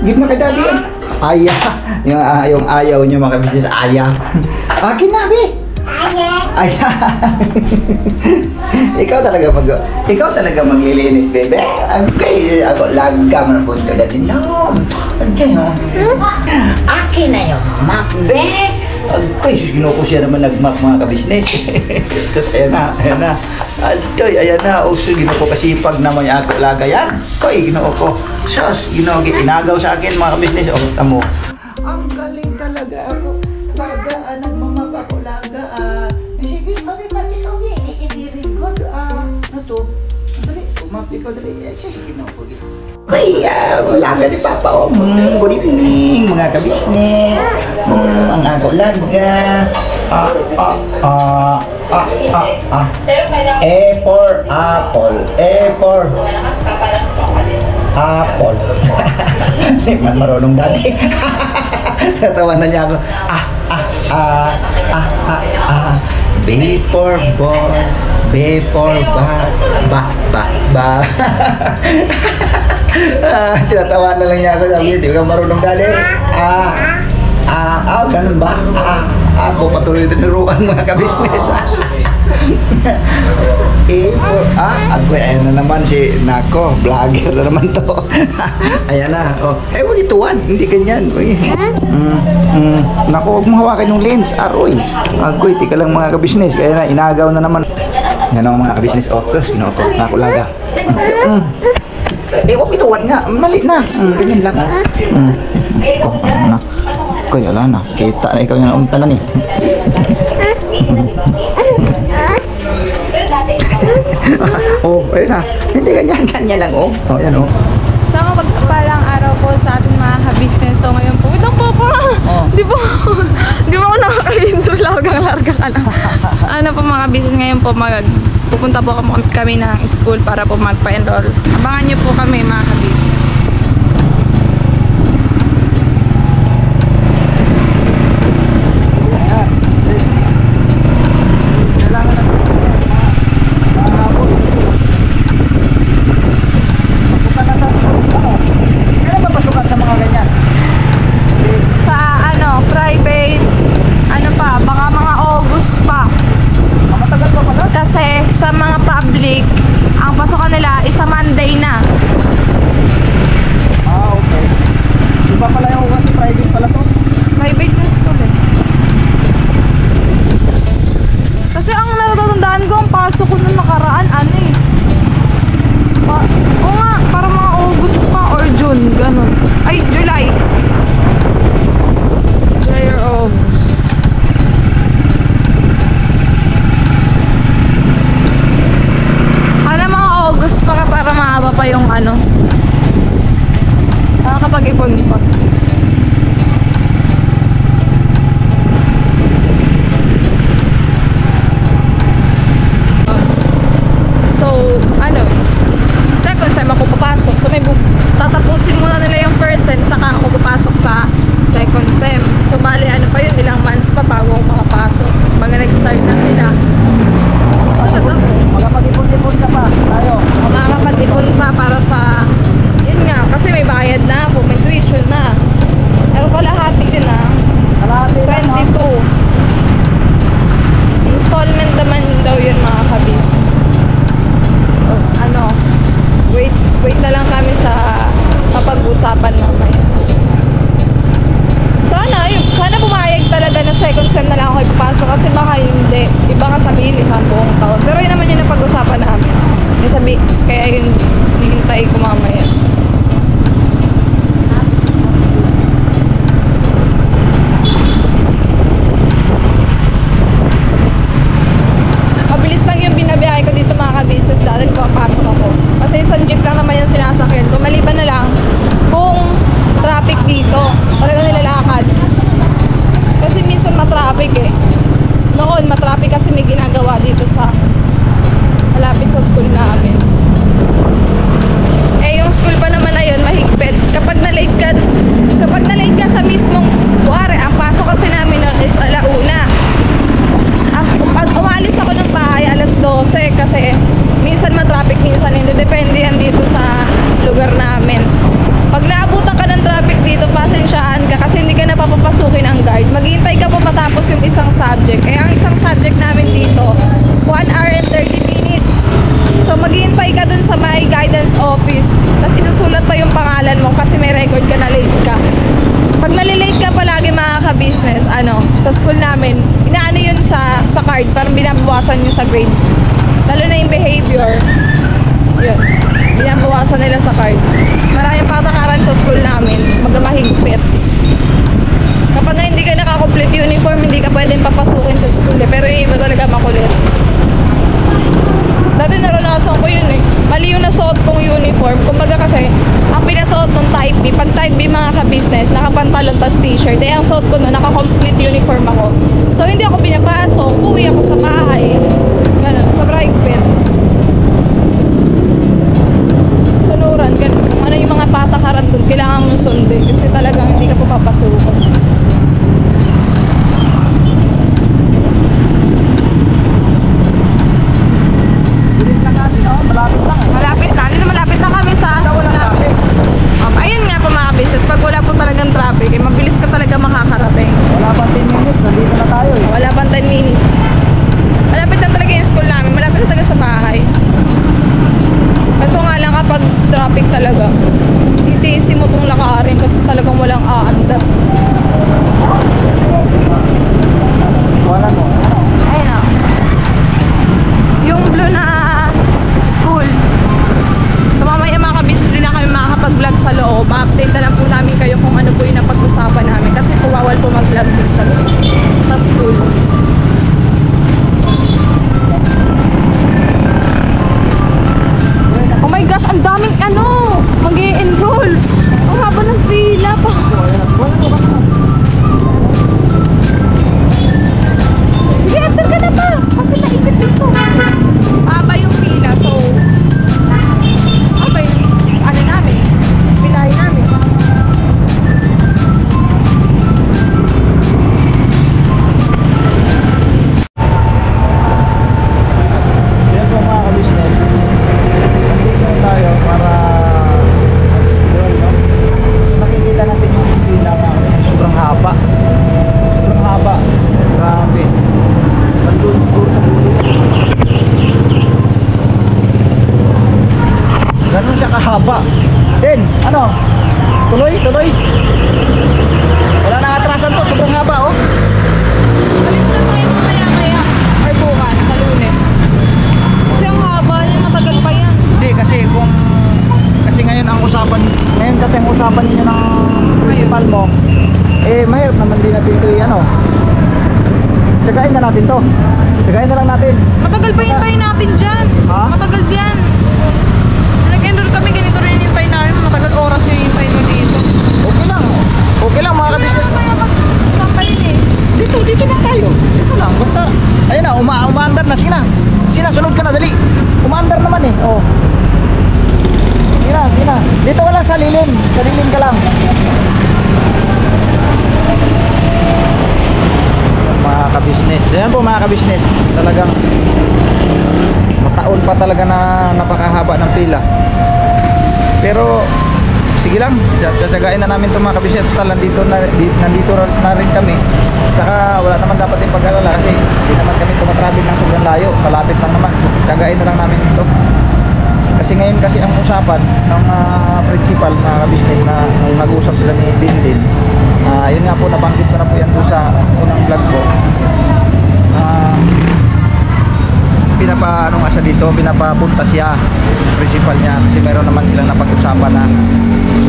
Give na kay daddy yan. Aya. Yung ayaw niyo mga kabisnes. Aya. Akin na, be. Aya. Ikaw talaga maglilinis, bebe. Okay, ako laga mo na punto daddy. No. Okay, no. Akin na yung map, be. Ay, ginuko siya naman nag-map mga kabisnes. Sus, ayan na. Altoy, ayan na. O, sus, ginuko kasipag naman yung ako laga yan. Koy, ginuko. Sus, ginuko, inagaw sa akin mga kabisnes. O, tamo. Ang galing talaga ako. Laga, nagmamap ako laga. Isibi, very good. Ano to? Dali, map ikaw, dali. Sus, ginuko. Koy, laga ni Papa. Good evening, mga kabisnes. Ang ako laga. A for apple. A for apple. Hindi man marunong dati. Natawa na niya ako. B for ball. B for ba. Tinatawa na lang niya ako. Sabi, di ka marunong dati. Ganun ba? Ako patuloy tinuruan mga kabisnes. Ako, ayan na naman si Nako, vlogger na naman to. Ayan na, oh. Huwag ituwan, hindi ganyan. Nako, huwag mo hawakan yung lens, aroy. Agoy, tika lang mga kabisnes, kaya na, inagaw na naman. Yan ang mga kabisnes, oh, sus, ginoko, Nako laga. Huwag ituwan nga, mali na. Ganyan lang. Ano na. Koy, ala na. Kita na ikaw yung umta na ni. Oh, ayun na. Hindi ganyan lang, oh. Oh, yan, oh. So, magpapalang araw po sa ating mga ka-business. So, ngayon po, ito po po. Di ba ako nakakahinto, largang ka na. Ano po mga business ngayon po, pupunta po kami ng school para po magpa-enroll. Abangan nyo po kami mga ka-business. Kasi sa mga public, ang pasokan nila isa Monday na. subject. Kaya ang isang subject namin dito, 1 hour and 30 minutes. So maghihintay ka dun sa may guidance office, tapos isusulat pa yung pangalan mo kasi may record ka na late ka. Pag nalilate ka palagi mga ka-business, sa school namin, inaano yun sa card, parang binabawasan yun sa grades. Lalo na yung behavior, yun, binabawasan nila sa card. Maraming patakaran sa school namin, magmahigpit. Kapag nga hindi ka naka-complete uniform, hindi ka pwedeng papasukin sa school pero yung iba talaga makulit. Dati naranasan ko yun mali yung nasuot kong uniform. Kumbaga kasi, ang pinasuot ng type B, pag type B mga ka-business, nakapantalon tas t-shirt, ang suot ko nun, naka-complete uniform ako. So hindi ako pinapasok, uwi ako sa bahay. Ganun, sobrang higpit. Sunuran, ganun. Kung ano yung mga patakaran dun, kailangan mong sundin kasi talagang hindi ka papapasukan. Malapit na kami sa school namin. Ayun nga po mga business, pag wala po talagang traffic, mabilis ka talaga makakarating. Wala pang 10 minutes, nandito na tayo eh. Wala pang 10 minutes. Malapit na talaga yung school namin, malapit na talaga sa bahay. Kaso nga lang kapag traffic talaga, titiisin mo itong lakarin kasi talagang walang aanda. Wala mo. Ayun na. Yung blue na school. So mamaya mga ka-business din na kami makakapag-vlog sa loob. Ma-update na lang po namin kayo kung ano po yung napag-usapan namin. Kasi po bawal po mag-vlog din sa loob. Sa school. Oh my gosh, ang daming mag-i-enroll. Ang haba ng pila pa. Sige, enter ka na pa. Kasi naikot dito. Haba yung pila. So, okay. Ano namin? Pilahin namin. Yan po mga ka-business. Nandito tayo para yun, no? So, nakikita natin yung pila mga ka-business. Sobrang haba. Sobrang haba. Grabe. Bandun siguro sa dulo. Ganun siya kahaba. Then, ano? Tuloy, tuloy. Wala nang atrasan to. Sobrang haba, oh. Balik na tayo mamaya-maya. Or bukas, sa Lunes. Kasi ang haba niya, matagal pa yan. Hindi, kasi ngayon ang usapan, ninyo ng principal mo, mahirap naman din natin ito, tsagain na natin to. Tsagain na lang natin. Matagal pa hintayin natin dyan. Ha? Matagal yan. Nag-enroll kami, ganito rin yung hintayin namin. Matagal oras yung hintayin mo dito. Okay lang. Okay lang mga ka-business. Kaya magkakalin Dito lang tayo. Dito lang. Basta, ayun na, umaandar na. Sige na, sunod ka na, dali. Umaandar naman eh. Oh. Sige na. Dito ka lang sa lilim. Sa lilim ka lang. Mga ka-business. Ayan po mga ka-business. Talagang mataon pa talaga na napakahaba ng pila. Pero sige lang, tsatsagain na namin itong mga ka-business. Total, nandito na rin kami. Saka wala naman dapat yung pag-alala kasi hindi naman kami tumatravel ng sobrang layo. Malapit lang naman. So, tsagain na lang namin ito. Kasi ngayon kasi ang usapan ng principal na business na nag-uusap sila ni Dindin. Yun nga po, nabanggit ko na po yan doon sa unang vlog ko. Pinapaano nga siya dito, pinapapunta siya principal niya kasi meron naman silang napag-usapan na.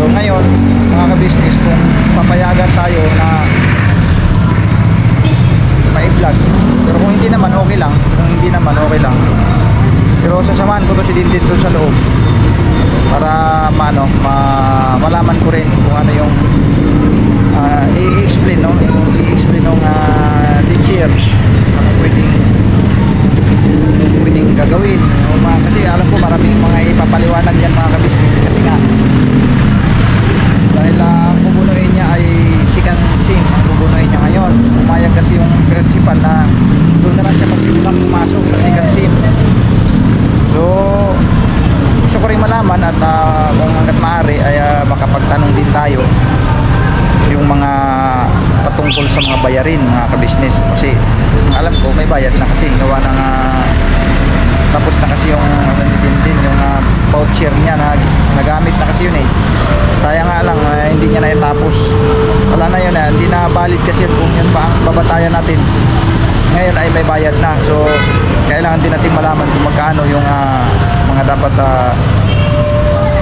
So ngayon, mga ka-business, kung papayagan tayo na ma-vlog, pero kung hindi naman okay lang, pero sasamahan ko to si Dindin doon sa loob para malaman ko rin kung ano yung i-explain ng teacher ano pwedeng gagawin kasi alam ko maraming mga ipapaliwanag yan mga ka-business kasi nga dahil ang pupunuin niya ay second sim ang pupunuin niya ngayon. Umayag kasi yung principal na doon na lang siya magsimulang pumasok sa second sim. So gusto ko rin malaman at kung hanggat maaari ay makapagtanong din tayo yung mga patungkol sa mga bayarin mga ka-business kasi alam ko may bayad na kasi gawa ng tapos na kasi yung ano ni Dindin, yung voucher niya na nagamit na kasi yun eh. Sayang nga lang hindi niya na itapos. Wala na yun hindi na valid kasi kung yun pa ang babatayan natin. Ngayon ay may bayad na. So kailangan din natin malaman kung magkano yung mga dapat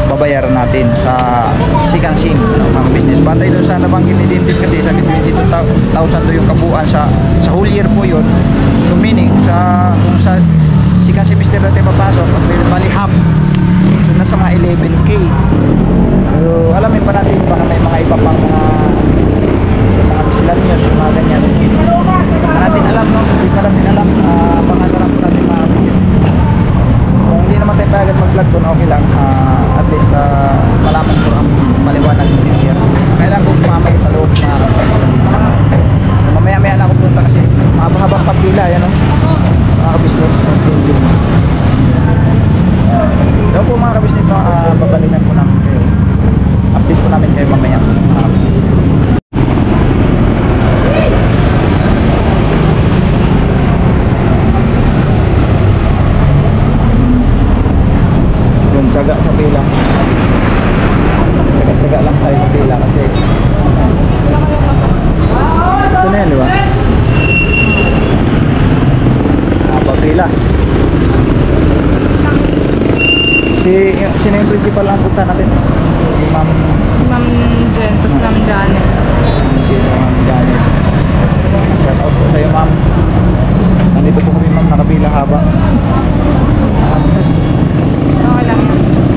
babayaran natin sa second SIM mga business. Batay doon sa nabanggit ni Dindin kasi sabi 22,000 do yung kabuuan sa whole year po yun. So meaning kung sa second semester natin papasok at may bali half, so nasa mga 11K. Pero alamin pa natin baka may mga iba pang mga miscellaneous yung mga ganyan. Hindi pa natin alam, no? Hindi pa natin alam. Pangalan po natin mga business. Kung hindi naman tayo payagan mag-vlog doon, okay lang. At least malaman ko ang maliwanag ng teacher. Kailangan ko sumama sa loob na mamaya-maya na ako punta kasi mahaba-habang pagpila, yan, no? Mga ka-business. Doon po mga ka-business, no? Babalikan po namin kayo. Update po namin kayo mamaya. Yung tsaga sa pila. Tsaga lang tayo sa pila kasi ito na yan, di ba? Pagpila. Sino yung principal lang punta natin? Si Ma'am Jen, tapos Ma'am Janet. Ma'am Janet. Shout out po sa'yo, Ma'am. Nandito po kami, Ma'am, nakapila haba. Okay lang.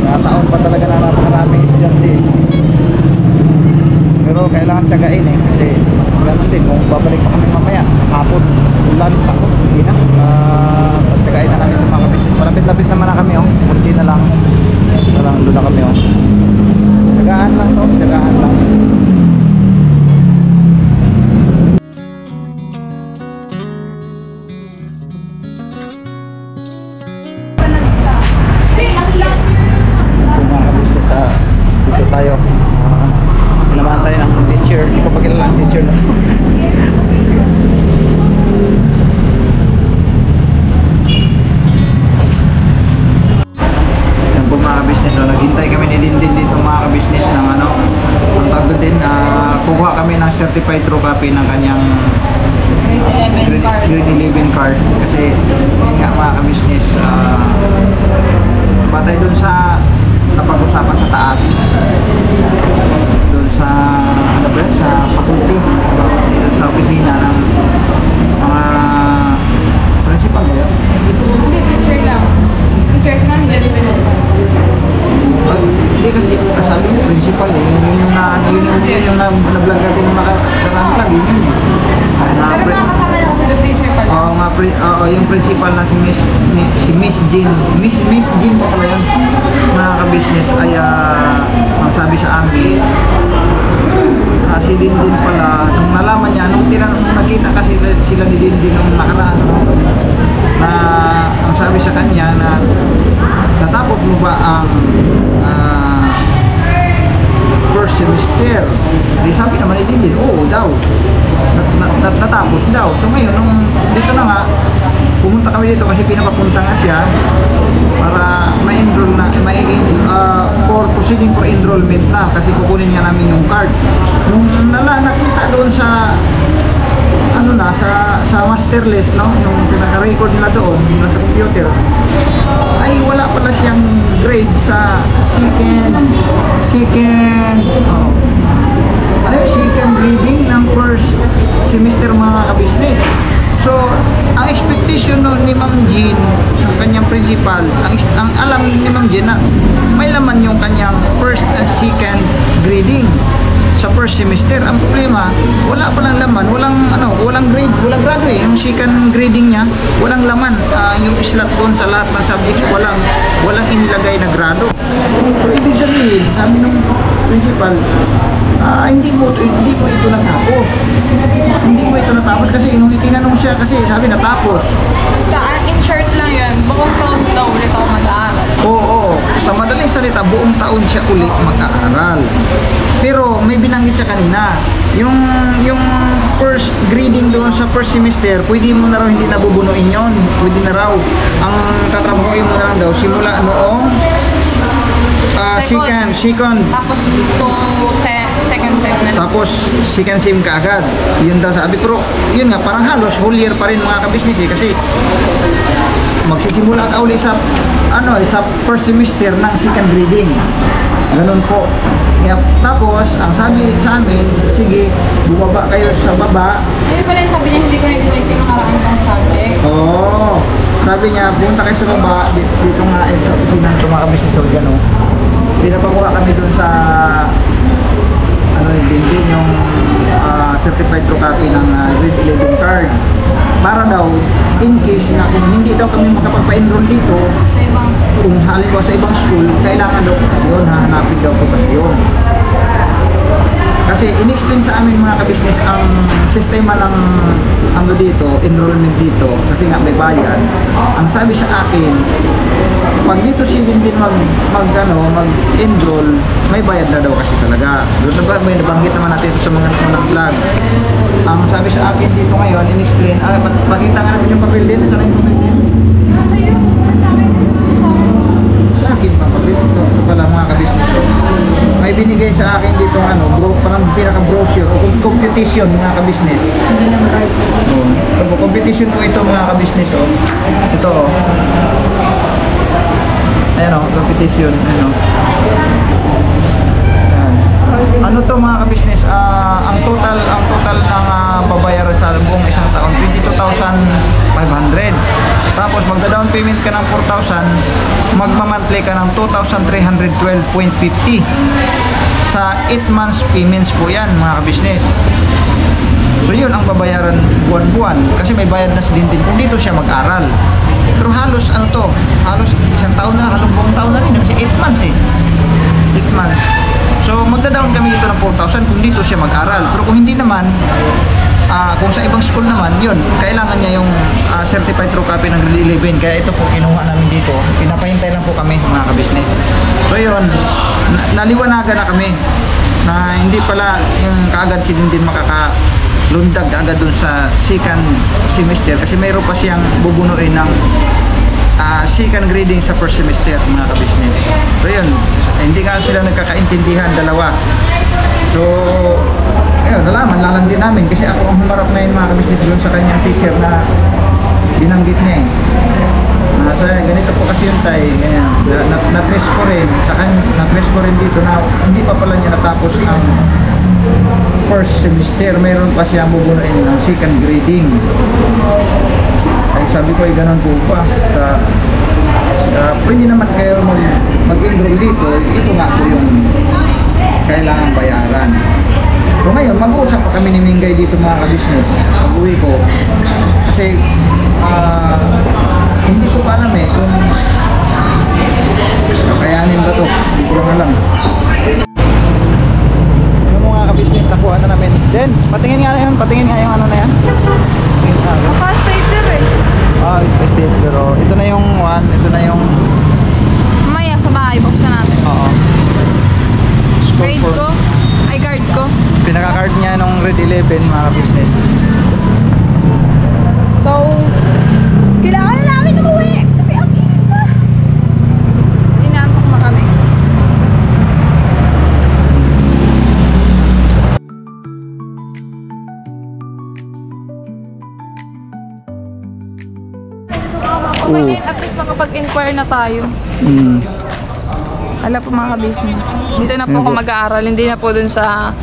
Nakataon pa talaga na napakarami estudyante. Pero kailangan tiyagain eh. Kasi ganun din, kung babalik pa kami mamaya, hapon, ulan, takot, hindi na. Pagtiyagain na namin yung mga kapit. Malapit-lapit naman na kami, oh. Kunti na lang. Doon na kami, oh. Tiyagaan lang, no? Tiyagaan lang. Dito tayo. Sinamaan tayo ng teacher. Hindi ko pa kilala ang teacher na. Yan po mga business. Naghintay kami ni Dindin dito mga ka-business ng ano. Ang tawag din, kukuha kami ng certified true copy ng kanyang grade 11 card. Kasi yun nga mga ka-business, batay dun sa napag-usapan sa taas doon sa ano ba sa faculty sa opisina ng mga principal ba yun? Hindi, teacher lang. Teacher, si Ma'am Jen, principal. Hindi kasi sabi mo principal eh yung na-vlog natin yung naka-vlog yun Pero mga kasama lang ako sa teacher pala. Oo nga, yung principal na si Miss Jean. Miss Jean pa pala yan. Mga ka-business ay ang sabi sa amin, si Dindin pala, nung nalaman niya, nung nakita kasi sila ni Dindin nung nakaraan, na ang sabi sa kanya na tatapos mo ba ang first semester? Di sabi naman ni Dindin, oo daw. Natapos daw. So ngayon, nung dito na nga, pumunta kami dito kasi pinapapunta nga siya para ma-enroll na, for proceeding for enrollment na kasi kukunin niya namin yung card. Nung nakita doon sa ano na, sa master list, no? Yung pinaka-record nila doon, nasa computer, ay wala pala siyang grade sa second reading ng first semester mga ka-business. So, ang expectation no, ni Ma'am Jean, ang kanyang principal, ang alam ni Ma'am Jean na may laman yung kanyang first and second grading sa first semester. Ang problema, wala palang laman, walang grade, walang grado eh. Yung second grading niya, walang laman. Yung slot doon sa lahat ng subjects, walang inilagay na grado. So, ibig sabihin, sabi ng principal, hindi mo ito natapos. Hindi mo ito natapos kasi nung itinanong siya kasi sabi natapos. Basta, in short lang yan, buong taon daw ulit ako mag-aaral. Oo, sa madaling salita, buong taon siya ulit mag-aaral. Pero may binanggit siya kanina, yung first grading doon sa first semester, pwede mo na raw hindi nabubunuin yon. Pwede na raw. Ang tatrabahoin mo na lang daw simula noong second. Tapos second sem na lang. Tapos second sem ka agad. Yun daw sabi. Pero yun nga, parang halos whole year pa rin mga kabisnes eh. Kasi magsisimula ka uli sa sa first semester ng second grading. Ganun po. Kaya, tapos, ang sabi sa amin, sige, bumaba kayo sa baba. Kaya pala yung sabi niya, hindi ko na-detect yung nakaraan pang subject. Oo. Sabi niya, punta kayo sa baba, dito nga sa opisina ng mga kabisnes o gano'n. Pinapakuha kami dun sa din yung certified true copy ng grade 11 card. Para daw, in case na kung hindi daw kami makapagpa-enroll dito, Sa ibang school. kung halimbawa sa ibang school, kailangan daw okasyon, hahanapin daw okasyon. Kasi in-explain sa amin mga kabisnes ang sistema ng dito, enrollment dito, kasi nga may bayad. Ang sabi sa akin, pag dito si din mag-enroll, may bayad na daw kasi talaga. Doon na ba, may nabanggit naman natin ito sa mga unang vlog. Ang sabi sa akin dito ngayon, in-explain, pakita nga natin yung papel din, saan yung papel din? Nasa iyo, nasa akin. Sa akin pa, papel ito pala mga kabisnes. May binigay sa akin dito parang pinaka-brochure o competition mga kabisnes. Competition po ito mga kabisnes. Ito ayan competition. Ayan. Ano to mga kabisnes? Ang total ng babayaran sa buong isang taon 22,500. Tapos magda-down payment ka ng 4,000, magma-monthly ka ng 2,312.50. Sa 8 months payments po yan mga kabisnes. So yun ang babayaran buwan-buwan kasi may bayad na si Dintin kung dito siya mag-aral. Pero halos halos isang taon na, halos buong taon na rin kasi 8 months 8 months. So magda-down kami dito ng 4,000 kung dito siya mag-aral. Pero kung hindi naman, kung sa ibang school naman, yun, kailangan niya yung certified true copy ng grade 11. Kaya ito po kinuha namin dito. Pinapahintay lang po kami mga kabisnes. So yun, naliwanagan na kami na hindi pala yung kaagad si Dintin makakalundag agad dun sa second semester kasi mayroon pa siyang bubunuin ng second grading sa first semester mga kabisnes. So yun, hindi nga sila nagkakaintindihan dalawa. So ayun, nalaman lang din namin kasi ako ang humarap na yung mga kabisnes doon sa kanyang teacher na binanggit niya so ganito po kasi yung tayo, na-trace ko rin sa kanya, na-trace ko rin dito na hindi pa pala niya natapos ang first semester, mayroon pa siya bubunuin ng second grading. Ay sabi ko ay ganun po pa pwede naman kayo mag-enroll dito, ito nga po yung kailangan bayaran. So ngayon, mag-uusap pa kami ni Mingay dito mga kabisnes. Pag-uwi ko. Kasi, hindi ko pa alam kung kakayanin ba to. Hindi ko lang alam. Yung mga kabisnes, nakuha na namin. Then, patingin nga yung ano na yan. Naka-stater Stater. Pero ito na yung ito na yung... Mamaya sa bahay, buksan natin. Oo. Grade ko? Ay, card ko. Pinaka-card niya nung grade 11 mga business. So, kailangan na namin umuwi kasi ang init na. Inaantok na kami. Okay din, at least nakapag-inquire na tayo. Wala po mga ka-business. Dito na po ako mag-aaral, hindi na po dun sa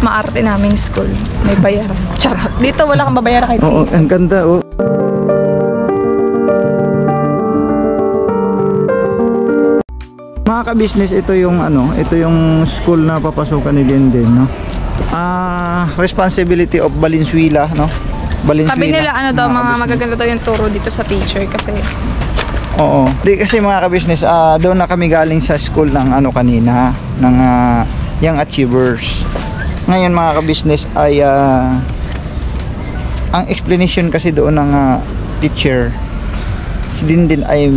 maarte naming school. May bayaran. Charot. Dito wala kang babayaran kahit Oo, piso. ang ganda Mga ka-business, ito yung school na papasukan ni Linden, no? Responsibility of Valenzuela, no? Valenzuela. Sabi nila mga magaganda daw yung turo dito sa teacher kasi oo. Di kasi mga ka-business, doon na kami galing sa school ng kanina, ng Young Achievers. Ngayon mga ka-business ay ang explanation kasi doon ng teacher, si Dindin ay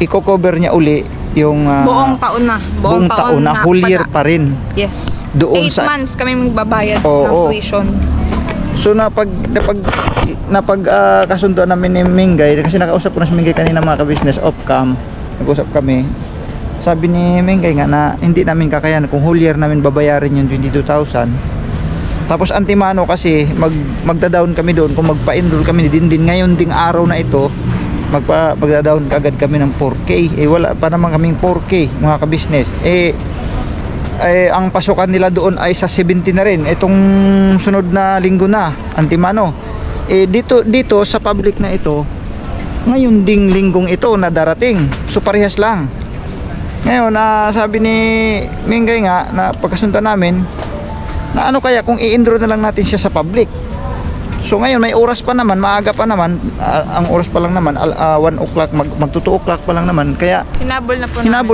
i-cover niya uli yung Buong taon na. buong taon na whole year pala. pa rin. Yes. Doon 8 sa- months kami magbabayad Oo, ng oo. tuition. So kasunduan namin ni Mingay, kasi nakausap ko na si Mingay kanina mga ka-business off cam. Nag-usap kami. Sabi ni Mingay nga na hindi namin kakayanan kung whole year namin babayarin yung 22,000. Tapos antimano kasi magda-down kami doon kung magpa-enroll kami din ngayon ding araw na ito. Magda-down kagad kami ng 4K. Wala pa naman kaming 4K mga ka-business. Ang pasukan nila doon ay sa 70 na rin. Itong sunod na linggo na, antimano. Dito sa public na ito, ngayon ding linggong ito na darating. So parehas lang. Ngayon, sabi ni Mingay nga, na pagkasundan namin, na ano kaya kung i-enroll na lang natin siya sa public. So ngayon may oras pa naman, maaga pa naman, ang oras pa lang naman 1 o'clock, magto 2 o'clock pa lang naman, kaya hinabol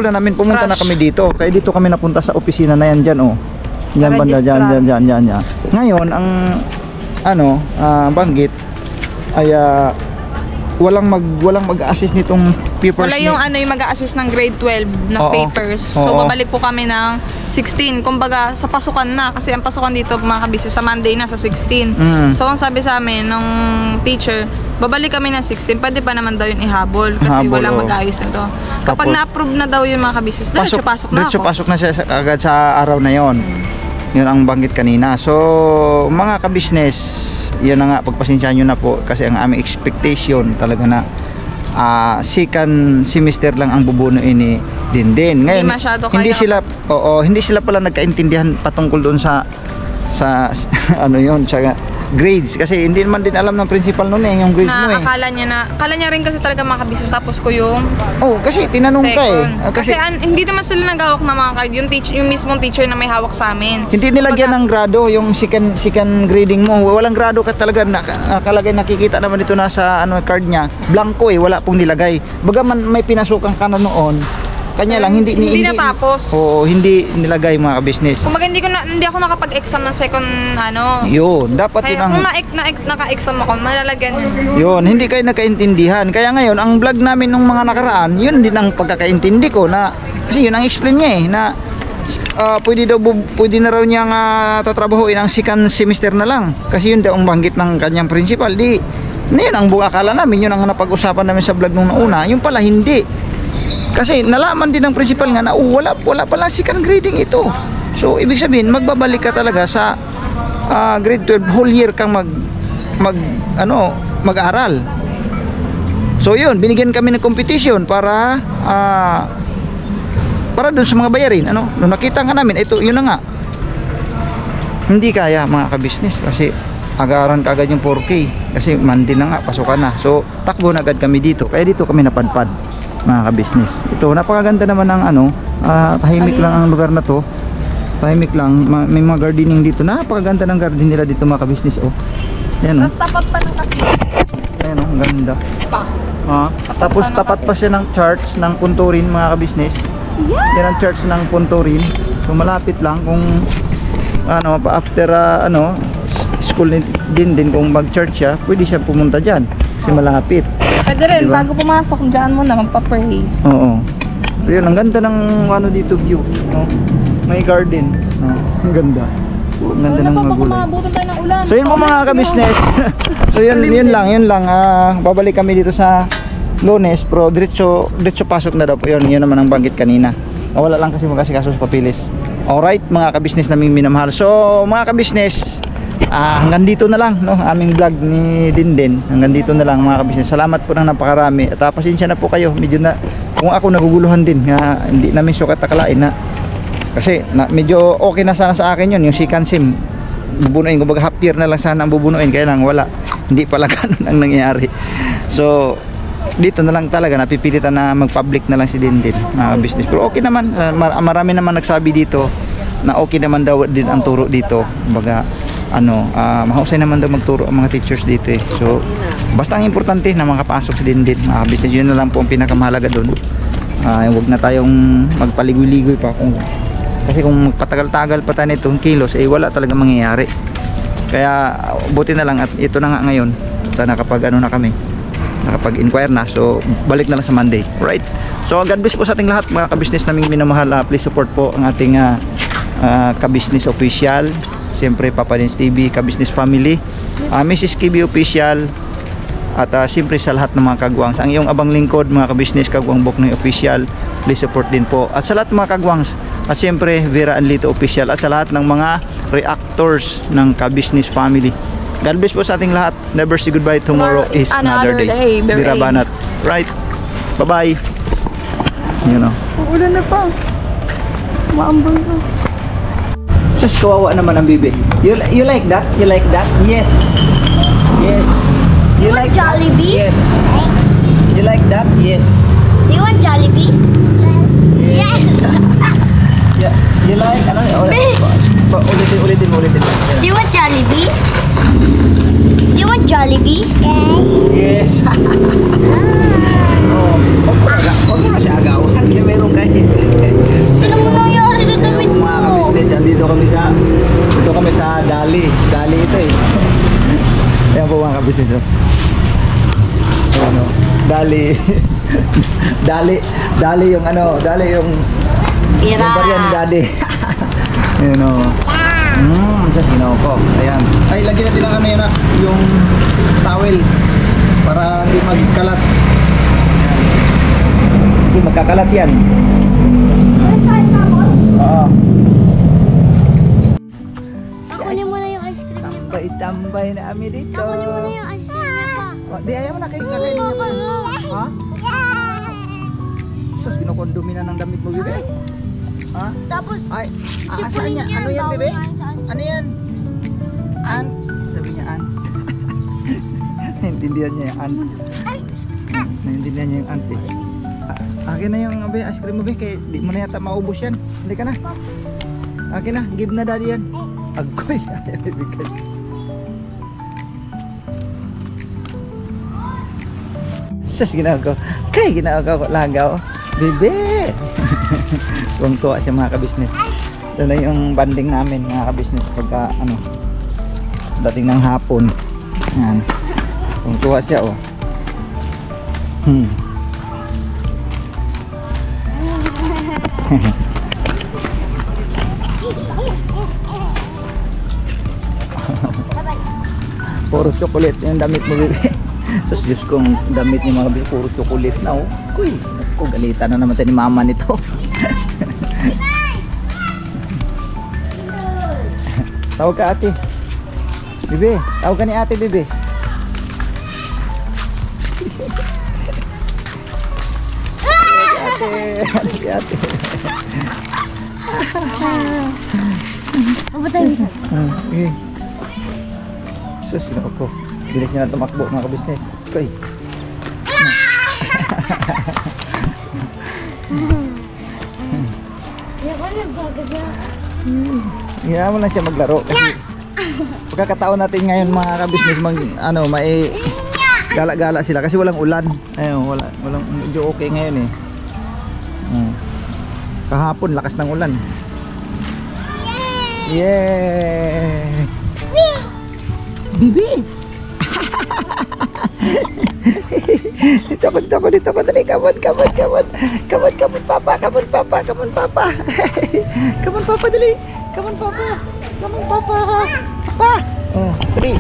na namin, pumunta na kami dito. Kaya dito kami napunta sa opisina na yan dyan, oh. Diyan banda, dyan. Ngayon, ang banggit ay walang mag-assist nitong papers. Wala yung yung mag-a-assist ng grade 12 na Oo. papers. So Oo. babalik po kami ng 16. Kumbaga sa pasukan na, kasi ang pasukan dito mga kabisnes sa Monday na sa 16. So ang sabi sa amin ng teacher, babalik kami ng 16. Pwede pa naman daw yun ihabol kasi Habol, walang oo. mag-ayos nito. Kapag Tapos, na-approve na daw yung mga kabisnes, pasok na ako. Pasok na siya agad sa araw na yon. Yun ang banggit kanina. So mga kabisnes, yun na nga, pagpasensyahan nyo na po kasi ang aming expectation talaga na second semester lang ang bubunuin ni Dindin. Ngayon, Hindi masyado hindi kaya. hindi sila pala nagkaintindihan patungkol doon sa ano yun, sa grades, kasi hindi naman din alam ng principal noon yung grades mo Na akala niya rin kasi talaga mga kabisnes, tapos ko yung kasi tinanong ka second. Kasi hindi naman sila nagawak ng mga card, yung mismong teacher na may hawak sa amin. hindi nilagyan ng grado yung second grading mo. Walang grado ka talaga, nakalagay, nakikita naman dito na sa card niya. Blanco wala pong nilagay. Bagaman may pinasukan ka na noon, kanya lang hindi natapos. Oo, hindi nilagay mga ka-business. Kung hindi ako nakapag-exam ng second Yun, dapat kaya yun ang kung naka-exam ako, malalagyan yun. yun, hindi kayo nakaintindihan. Kaya ngayon, ang vlog namin nung mga nakaraan, yun din ang pagkakaintindi ko na, kasi yun ang explain niya na pwede na raw niyang tatrabahuin ang second semester na lang. Kasi yun daw ang banggit ng kanyang principal. Na yun ang buong akala namin, yun ang napag-usapan namin sa vlog nung nauna. Yung pala hindi. Kasi nalaman din ng principal nga na wala pala second grading ito. So ibig sabihin magbabalik ka talaga sa grade 12, whole year kang mag-aral. So yun, binigyan kami ng competition para doon sa mga bayarin. Nung nakita nga namin, ito yun na nga. Hindi kaya mga ka-business kasi agaran kagad yung 4K kasi Monday na nga, pasukan na. So takbo na agad kami dito. Kaya dito kami napadpad mga ka-business. Ito, napakaganda naman ng tahimik lang ang lugar na to. Tahimik lang, may mga gardening dito. Napakaganda ng garden nila dito mga ka-business. Ayan Tapos tapat pa ng kasi. Ayan ang ganda. Tapos tapat pa siya ng church ng Punturin mga ka-business. Yan ang church ng Punturin. So malapit lang kung after school din kung mag-church siya, pwede siya pumunta diyan kasi malapit. Pwede rin, Diba? bago pumasok, dyan mo na magpa-pray. Oo. So yun, ang ganda ng dito view. May garden. Ang ganda. Ang ganda ng mga gulay. Mabutan tayo ng ulan. So yun po mga ka-business. So yun lang. Babalik kami dito sa Lunes, pero diretso pasok na daw po yun. Yun naman ang banggit kanina. Wala lang kasi magkasikaso sa papilis. Alright mga ka-business naming minamahal. So mga ka-business, hanggang dito na lang aming vlog ni Dindin. Hanggang dito na lang mga ka-business. Salamat po ng napakarami. At pasensya na po kayo. Medyo na kung ako naguguluhan din nga hindi namin sukat akalain na kasi medyo okay na sana sa akin yun yung second sim bubunuin, kumbaga half year na lang sana ang bubunuin, kaya lang wala, hindi pala ganun ang nangyayari. So dito na lang talaga napipilitan na mag-public na lang si Dindin mga business. Pero okay naman, marami naman nagsabi dito na okay naman daw din ang turo dito. Kumbaga mahusay naman daw magturo ang mga teachers dito So basta ang importante na makapasok si Dindin mga business. Yun na lang po ang pinakamahalaga doon. Huwag na tayong magpaligoy-ligoy pa kasi kung patagal-tagal pa tayo nitong kilos wala talaga mangyayari. Kaya buti na lang at ito na nga ngayon nakapag na kami nakapag-inquire na. So balik na lang sa Monday. Right? So God bless po sa ating lahat mga ka-business naming minamahal. Please support po ang ating ka-business official. Siyempre Papa Dins TV, ka-business family, Mrs. Kibi official, at siyempre sa lahat ng mga kagwangs. Ang iyong abang lingkod mga ka-business, Kagwang Boknoy official. Please support din po. At sa lahat ng mga kagwangs, at siyempre Vera Anlito official, at sa lahat ng mga reactors ng ka-business family. God bless po sa ating lahat. Never say goodbye. Tomorrow is another day. Vera Banat. Right? Bye-bye. You know. Uulan na pa. Maambon pa. Sus, kawawa naman ang bibi. You like that? You like that? Yes. Yes. You want like Jollibee? That? Yes. You like that? Yes. Do you want Jollibee? Yes. Yeah. You like ano? Ulitin. Do you want Jollibee? Do you want Jollibee? Yes. Oh, wag mo na siya agawan. Kaya meron kayo. Sino mo nangyari sa damit mo? Mga ka-business, dito kami sa Dali. Dali ito eh. Ayan po mga ka-business. Ano, Dali. Dali yung ano, Dali yung Pira. yung barya ni Daddy. Ayan o. Sa sinaw ko. Ayan. Ay, lagyan natin lang kami na yung towel para hindi magkalat. Ayan. Kasi magkakalat yan. Oo. Kunin mo na yung ice cream niya pa. Tambay na kami dito. Kunin mo na yung ice cream niya pa. Oh, di ayaw mo na kayo kakainin niya pa. Ha? Sus, kinukondumi na ng damit mo, bebe. Ha? Tapos, Ay, sisipunin saan niya? niya. Ano yan, bebe? bawal sa asin. Ano yan? Ant. Sabi niya, ant. Naintindihan niya yung ant. Naintindihan niya yung ant eh. Akin na yung ice cream mo, bebe. Kaya di mo na yata maubos yan. Hindi ka na. Akin na, give na daddy yan. Agoy, ayaw ibigay. Sus, ginagawa. Kaya ginagawa ko lagaw. Bebe! Kung tuwa siya mga ka-business. Ito na yung banding namin mga ka-business pagka ano, dating ng hapon. Yan. Kung tuwa siya oh. Puro chocolate yung damit mo, bebe. Sus, Diyos kong damit ni mga bebe, puro chocolate na oh. Kuy, naku, galitan na naman tayo ni mama nito. Tawag ka ate. Bebe, tawag ka ni ate, bebe. Si ate. Apa tayo? Okay. Sus, ginoo ko. Bilis niya na tumakbo mga ka-business. Koy. Hindi mo lang siya maglaro kasi pagkakataon natin ngayon mga ka-business may gala-gala sila kasi walang ulan. Ayun, walang medyo okay ngayon eh. Kahapon lakas ng ulan. Yeah. Bibi. Tapon dito padali, come on papa, come on papa. Come on papa dali. Come on papa. Pa. Oh, 3.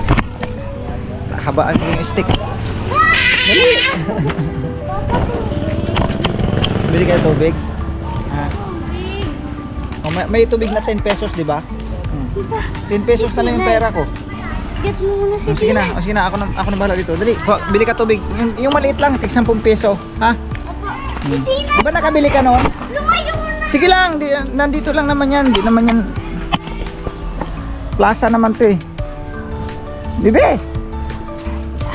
Habaan mo yung stick. Dali. Bili kayo tubig. Oh, may tubig na 10 pesos, di ba? 10 pesos na lang yung pera ko. Get mo muna si Sige na, ako na bahala dito. Dali, bili ka tubig. Yung maliit lang, tig 10 peso, ha? Di ba nakabili ka noon? Lumayo muna. Sige lang, nandito lang naman yan. Di naman yan. Plaza naman to eh. Bibi!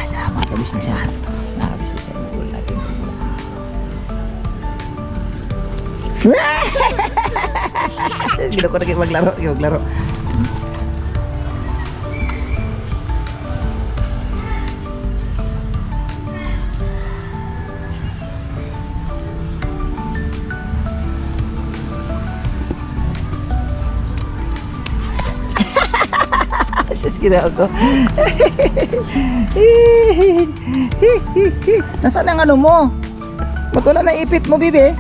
Sama, kabis na siya. Nakabis na siya. Nagul natin. Gino ko na maglaro. Sis, ginawa ko. Nasaan ang ano mo? Ba't wala na ipit mo, bibi?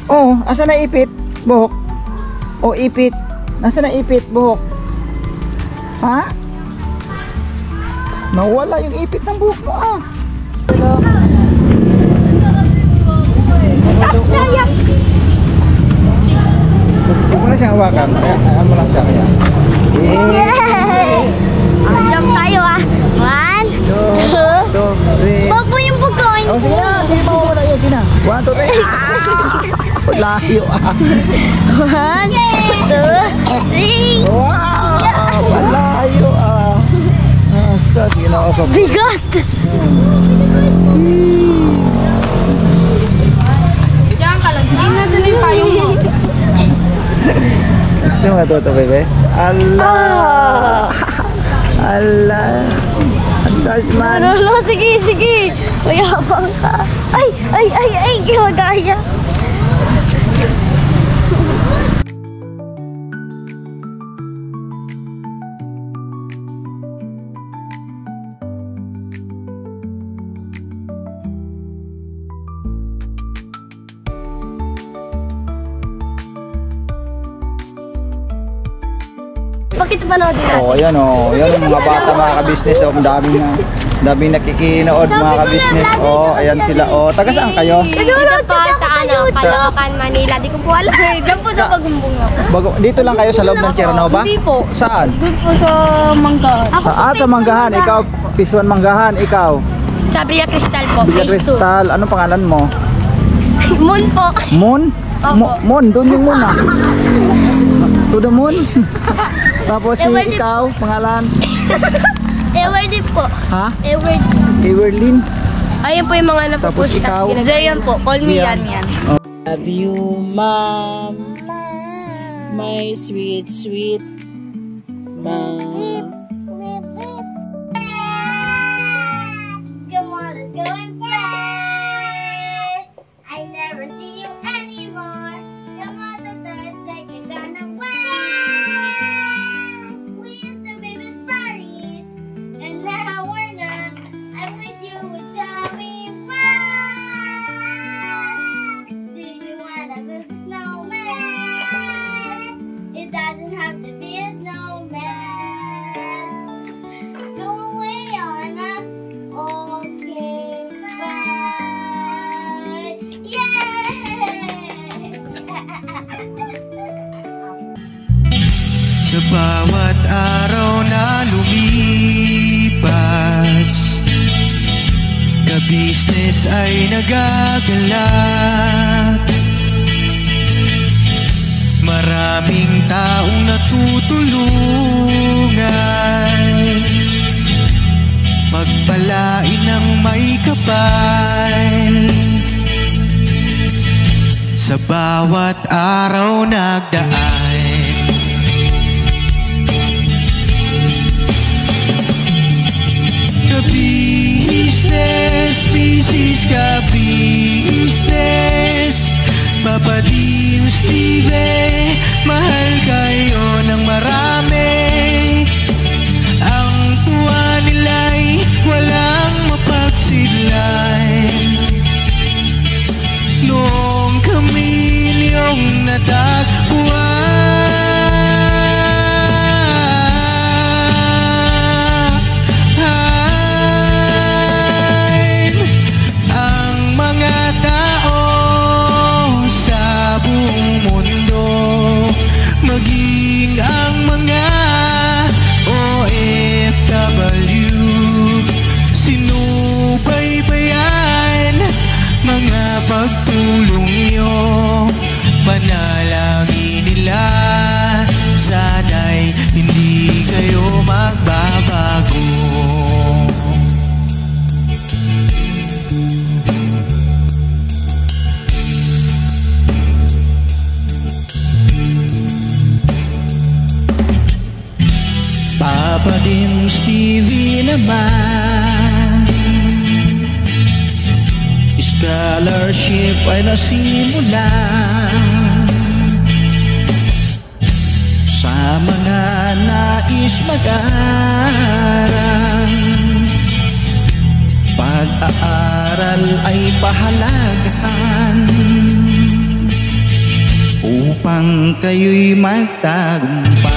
Oh, asa na ipit? Buhok. Oh, ipit. Nasaan na ipit? Buhok. Ha? Nawala yung ipit ng buhok mo, ah. Huwag mo na siyang hawakan. Ayaw mo lang siya kaya. Jump tayo ah. 1, 2, 3. Wag mo yung bugoy. Oh, sige na. Sige pa wala yun. Sige na. 1, 2, 3. Layo ah. 1, 2, 3. Wow! Malayo ah. Asa, sige na ako. Bigat. Diyan ka lang. Hindi na sila yung payong mo. Gusto mo matuto, bebe? Allah! Allah! Ang taas man! Lolo, sige, sige. Mayabang ka. Ay, magaya. Bakit panoodin natin? Oh, ayan oh. Ayan ang mga bata, mga ka-business. Oh, daming nakikinood, mga ka-business. Oh, ayan sila. Oh, taga saan kayo? Dito po sa Caloocan, Manila. Di ko po alam. Diyan po sa Pagumbong ako. Dito lang kayo sa loob ng Chernobyl? Hindi po. Saan? Doon po sa Manggahan. Sa Manggahan. Ikaw, Pisuan Manggahan. Ikaw? Sabria Crystal po, Villa phase 2. Cristal. Anong pangalan mo? Moon po. Moon? Opo. Moon, doon yung Moon ah. To the moon. Tapos si Ewan- ikaw, pangalan? Ewerly po. Ha? Ewerly. Ewerlyn. Ayun po yung mga Tapos napupush ikaw? ka. Zayan po. Call me Zian. yan. Love you, Mom. My sweet, sweet Mom. Come on, let's go and play. I never see you anymore. Come on, the Thursday, you're gonna win. We used to be Miss Paris, and now we're not. I wish you would tell me why. Do you wanna build a snowman? It doesn't have to be a snowman. Go away on a okay bye. Yay! Sa bawat araw na lumipas, ka-business ay nagagalak. Maraming taong natutulungan, pagpalain ng may kapal. Sa bawat araw nagdaan, ka-business, business ka-business. Papa Dean, Steve, mahal kayo ng marami. Ang tuwa nila'y walang mapagsidlay. Noong kami niyong natagpuan, ang mga tao sa buong mundo, maging ang mga OFW, sinubaybayan mga pagtulong nyo, panalangin nila, sana'y hindi kayo magbabago. Papa din Stevie naman, scholarship ay nasimula. sa mga nais mag-aral. Pag-aaral ay pahalagahan upang kayo'y magtagumpay.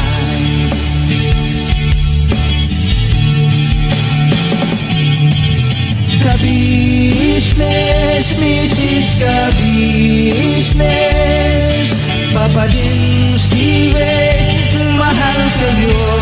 Ka-business, Mrs. Ka-business, Papa din Steve, mahal kayo.